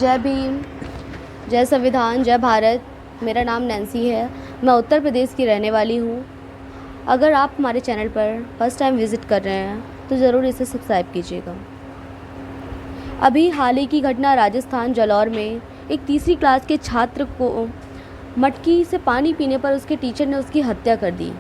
जय भीम, जय संविधान, जय भारत। मेरा नाम नैन्सी है। मैं उत्तर प्रदेश की रहने वाली हूँ। अगर आप हमारे चैनल पर फर्स्ट टाइम विज़िट कर रहे हैं तो ज़रूर इसे सब्सक्राइब कीजिएगा। अभी हाल ही की घटना राजस्थान जालौर में एक तीसरी क्लास के छात्र को मटकी से पानी पीने पर उसके टीचर ने उसकी हत्या कर दी।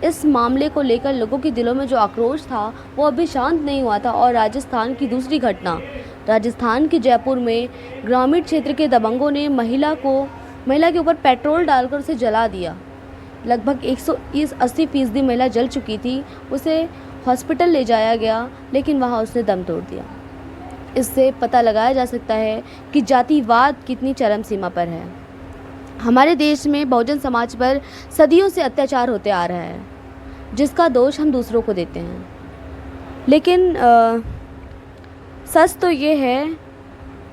इस मामले को लेकर लोगों के दिलों में जो आक्रोश था वो अभी शांत नहीं हुआ था। और राजस्थान की दूसरी घटना, राजस्थान के जयपुर में ग्रामीण क्षेत्र के दबंगों ने महिला के ऊपर पेट्रोल डालकर उसे जला दिया। लगभग 180% महिला जल चुकी थी। उसे हॉस्पिटल ले जाया गया, लेकिन वहां उसने दम तोड़ दिया। इससे पता लगाया जा सकता है कि जातिवाद कितनी चरम सीमा पर है। हमारे देश में बहुजन समाज पर सदियों से अत्याचार होते आ रहा है, जिसका दोष हम दूसरों को देते हैं। लेकिन सच तो ये है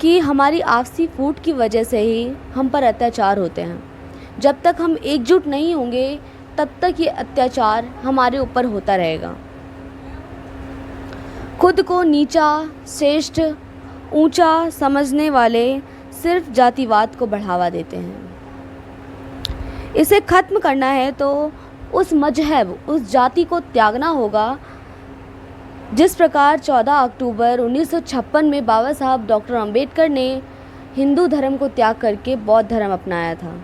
कि हमारी आपसी फूट की वजह से ही हम पर अत्याचार होते हैं। जब तक हम एकजुट नहीं होंगे तब तक ये अत्याचार हमारे ऊपर होता रहेगा। खुद को नीचा, श्रेष्ठ, ऊंचा समझने वाले सिर्फ जातिवाद को बढ़ावा देते हैं। इसे ख़त्म करना है तो उस मजहब, उस जाति को त्यागना होगा। जिस प्रकार 14 अक्टूबर 1956 में बाबा साहब डॉक्टर अंबेडकर ने हिंदू धर्म को त्याग करके बौद्ध धर्म अपनाया था।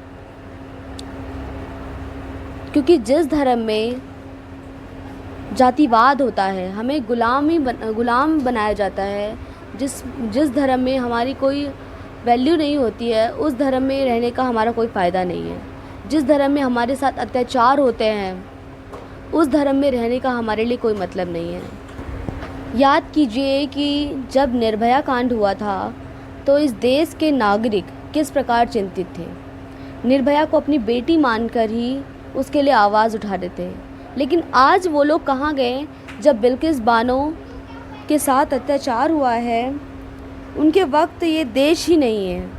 क्योंकि जिस धर्म में जातिवाद होता है, हमें गुलाम बनाया जाता है, जिस धर्म में हमारी कोई वैल्यू नहीं होती है, उस धर्म में रहने का हमारा कोई फ़ायदा नहीं है। जिस धर्म में हमारे साथ अत्याचार होते हैं, उस धर्म में रहने का हमारे लिए कोई मतलब नहीं है। याद कीजिए कि जब निर्भया कांड हुआ था तो इस देश के नागरिक किस प्रकार चिंतित थे। निर्भया को अपनी बेटी मानकर ही उसके लिए आवाज़ उठा रहे थे। लेकिन आज वो लोग कहाँ गए जब बिल्किस बानो के साथ अत्याचार हुआ है? उनके वक्त ये देश ही नहीं है।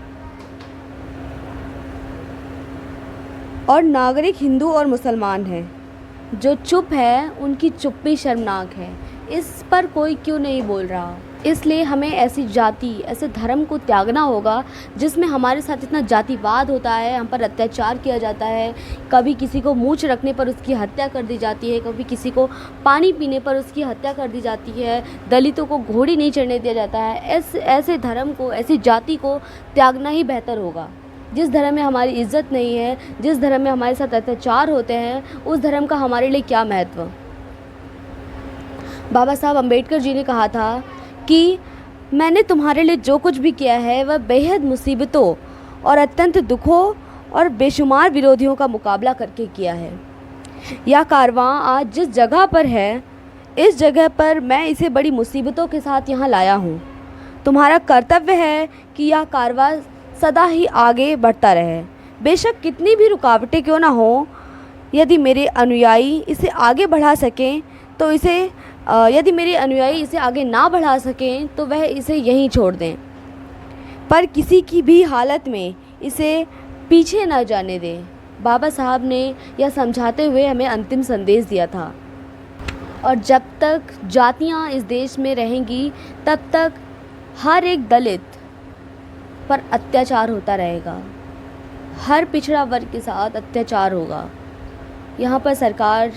और नागरिक हिंदू और मुसलमान हैं। जो चुप है उनकी चुप्पी शर्मनाक है। इस पर कोई क्यों नहीं बोल रहा? इसलिए हमें ऐसी जाति, ऐसे धर्म को त्यागना होगा जिसमें हमारे साथ इतना जातिवाद होता है, हम पर अत्याचार किया जाता है। कभी किसी को मूंछ रखने पर उसकी हत्या कर दी जाती है, कभी किसी को पानी पीने पर उसकी हत्या कर दी जाती है, दलितों को घोड़ी नहीं चढ़ने दिया जाता है। ऐसे धर्म को, ऐसी जाति को त्यागना ही बेहतर होगा। जिस धर्म में हमारी इज्जत नहीं है, जिस धर्म में हमारे साथ अत्याचार होते हैं, उस धर्म का हमारे लिए क्या महत्व। बाबा साहब अम्बेडकर जी ने कहा था कि मैंने तुम्हारे लिए जो कुछ भी किया है वह बेहद मुसीबतों और अत्यंत दुखों और बेशुमार विरोधियों का मुकाबला करके किया है। यह कारवां आज जिस जगह पर है, इस जगह पर मैं इसे बड़ी मुसीबतों के साथ यहाँ लाया हूँ। तुम्हारा कर्तव्य है कि यह कारवां सदा ही आगे बढ़ता रहे। बेशक कितनी भी रुकावटें क्यों ना हो, यदि मेरे अनुयायी इसे आगे बढ़ा सकें तो यदि मेरे अनुयायी इसे आगे ना बढ़ा सकें तो वह इसे यहीं छोड़ दें, पर किसी की भी हालत में इसे पीछे ना जाने दें। बाबा साहब ने यह समझाते हुए हमें अंतिम संदेश दिया था। और जब तक जातियां इस देश में रहेंगी तब तक हर एक दलित पर अत्याचार होता रहेगा, हर पिछड़ा वर्ग के साथ अत्याचार होगा। यहाँ पर सरकार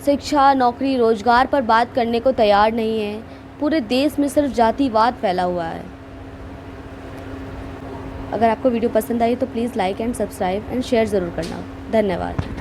शिक्षा, नौकरी, रोजगार पर बात करने को तैयार नहीं है। पूरे देश में सिर्फ जातिवाद फैला हुआ है। अगर आपको वीडियो पसंद आई तो please like and subscribe and share ज़रूर करना। धन्यवाद।